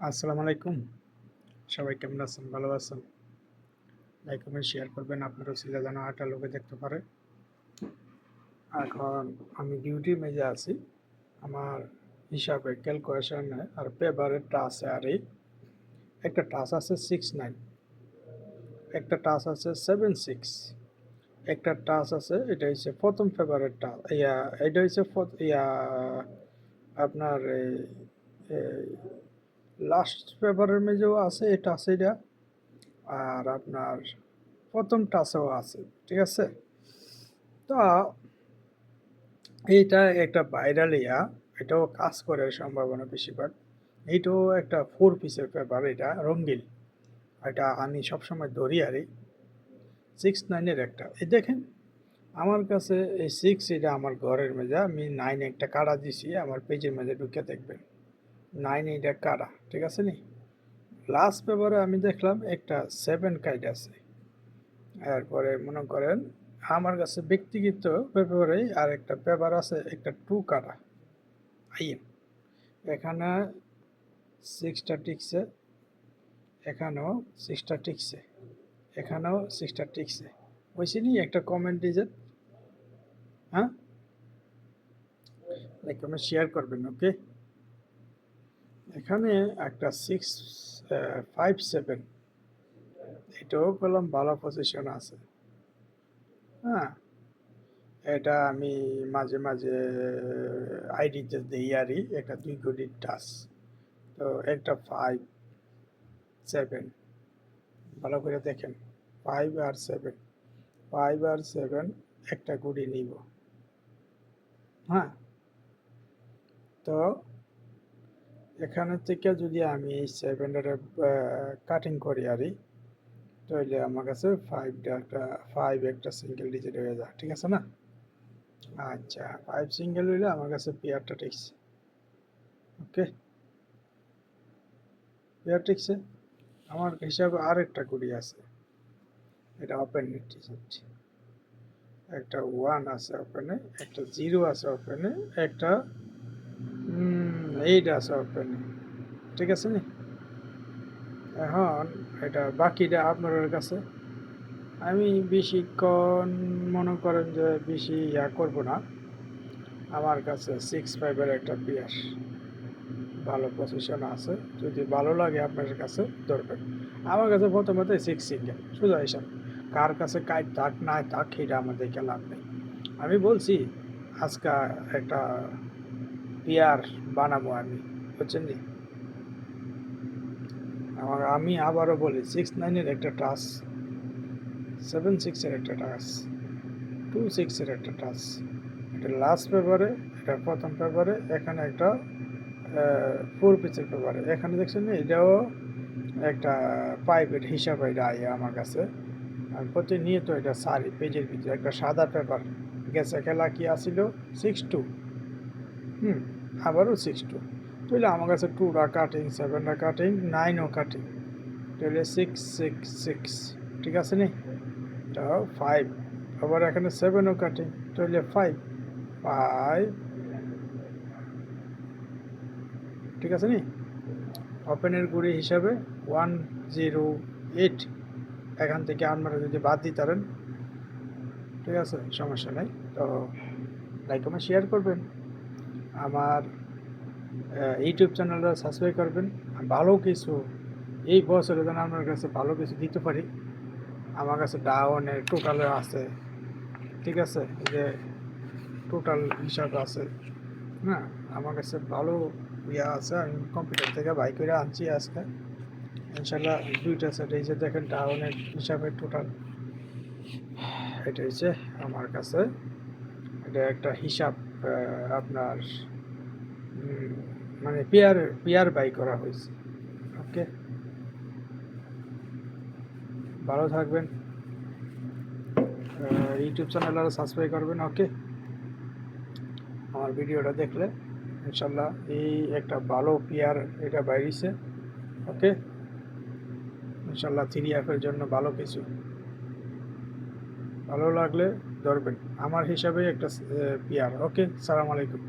আসসালামু আলাইকুম। সবাই কেমন আছেন? ভালো আছেন? লাইক কমেন্ট শেয়ার করবেন। আপনার ওসিলা যেন ৮ টা লোকে দেখতে পারে। এখন আমি ডিউটি মেজে আছি। আমার হিসাবে ক্যালকুলেশনে আর পেপারেরটা আছে আর এই একটা টাচ আছে 6-9, একটা টাচ আছে 7-6, একটা টাচ আছে এটা হচ্ছে প্রথম পেপারেরটা এটা হচ্ছে আপনার লাস্ট পেপারের মেজেও আছে এটা আছে এটা, আর আপনার প্রথম টাচেও আছে, ঠিক আছে? তো এইটা একটা ভাইরাল এটাও কাজ করার সম্ভাবনা বেশিরভাগ। এইটাও একটা 4 পিসের পেপার, এটা রঙিন। এটা আমি সবসময় ধরি আর 6-9-এর একটা এই দেখেন আমার কাছে এই 6 এটা আমার ঘরের মেজা, আমি 9 একটা কাড়া দিছি আমার পেজের মেজে ঢুকে দেখবেন 9 এটা কাড়া, ঠিক আছে নি? লাস্ট পেপারে আমি দেখলাম একটা 7 কাইট আছে। এরপরে মনে করেন আমার কাছে ব্যক্তিগত পেপারে আর একটা পেপার আছে একটা 2 কাটা আইএম, এখানে 6টা টিকছে, এখানেও 6টা টিকছে, এখানেও 6টা টিকছে। হয়েছে নি একটা কমেন্ট দিয়েছে, হ্যাঁ? লাইক কমেন্ট শেয়ার করবেন, ওকে? এখানে একটা 6-5-7 এটাও কলম ভালো পজিশন আছে, হ্যাঁ? এটা আমি মাঝে মাঝে আইডিতে দিই আরই একটা 2 কোটির টাচ। তো একটা 5-7 ভালো করে দেখেন, 5 আর 7, 5 আর 7 একটা গুড়ি নিব, হ্যাঁ? তো এখানে থেকে যদি আমি এই 7-এর কাটিং করি আরই, তাহলে আমার কাছে 5 একটা সিঙ্গেল ডিজিট হয়ে যায়, ঠিক আছে না? আচ্ছা, 5 সিঙ্গেল হইলে আমার কাছে পেয়ারটা ঠিকছে, ওকে? পেয়ার ঠিকছে। আমার হিসাবে আর একটা গুড়ি আছে, এটা ওপেন ডিজিট। একটা 1 আছে ওপেনে, একটা 0 আছে ওপেনে, একটা 8 আছে ওপেনে, ঠিক আছে নি? এখন এটা বাকিটা আপনার কাছে। আমি বেশিক্ষণ মনে করেন যে বেশি করব না। আমার কাছে 6-5-এর একটা পেয়ার ভালো পজিশন আছে, যদি ভালো লাগে আপনার কাছে ধরবেন। আমার কাছে প্রথমত 6 সিঙ্গেল সোজা হিসাব, কার কাছে কাজ থাক না থাক এটা আমার দেখে লাভ নেই। আমি বলছি আজকে একটা পেয়ার বানাবো আমি, বুঝছেন নি? আমি আবারও বলি 6-9-এর একটা টাচ, 7-6-এর একটা টাচ, 2-6-এর একটা টাচ, এটা লাস্ট পেপারে, এটা প্রথম পেপারে, এখানে একটা 4 পিসের পেপারে, এখানে দেখছেন এটাও একটা পাইপের হিসাব এটা আমার কাছে। আমি প্রতিনিয়ত এটা সারি পেজের ভিতরে একটা সাদা পেপার গেছে খেলা কি আসিল 6-2, আবারও 6-2, তাহলে আমার কাছে 2টা কাটিং, 7টা কাটিং, 9ও কাটিং, তাহলে 6-6-6, ঠিক আছে নি? তো 5, আবার এখানে 7ও কাটিং, তাহলে 5-5, ঠিক আছে নি? ওপেনের গুড়ি হিসাবে 108, এখান থেকে আপনারা যদি বাদ দিতে পারেন, ঠিক আছে, সমস্যা নেই। তো লাইক কমেন্ট শেয়ার করবেন, আমার ইউটিউব চ্যানেলটা সাবস্ক্রাইব করবেন। ভালো কিছু এই বছরে যেন আপনার কাছে ভালো কিছু দিতে পারি। আমার কাছে ডাউনের টোটালে আছে, ঠিক আছে, যে টোটাল হিসাব আছে, হ্যাঁ? আমার কাছে ভালো আছে, আমি কম্পিউটার থেকে বাই করে আনছি আজকে ইনশাল্লাহ। 2টা সেট এই যে দেখেন ডাউনের হিসাবে টোটাল এটা হচ্ছে আমার কাছে, এটা একটা হিসাব আপনার মানে পেয়ার বাই করা হয়েছে, ওকে? ভালো থাকবেন, ইউটিউব চ্যানেল আরও সাবস্ক্রাইব করবেন, ওকে? আমার ভিডিওটা দেখলে ইনশাল্লাহ এই একটা ভালো পেয়ার এটা বাইরেছে, ওকে? ইনশাল্লাহ 3F-এর জন্য ভালো কিছু, ভালো লাগলে ধরবেন আমার হিসাবে একটা পেয়ার, ওকে? সালাম আলাইকুম।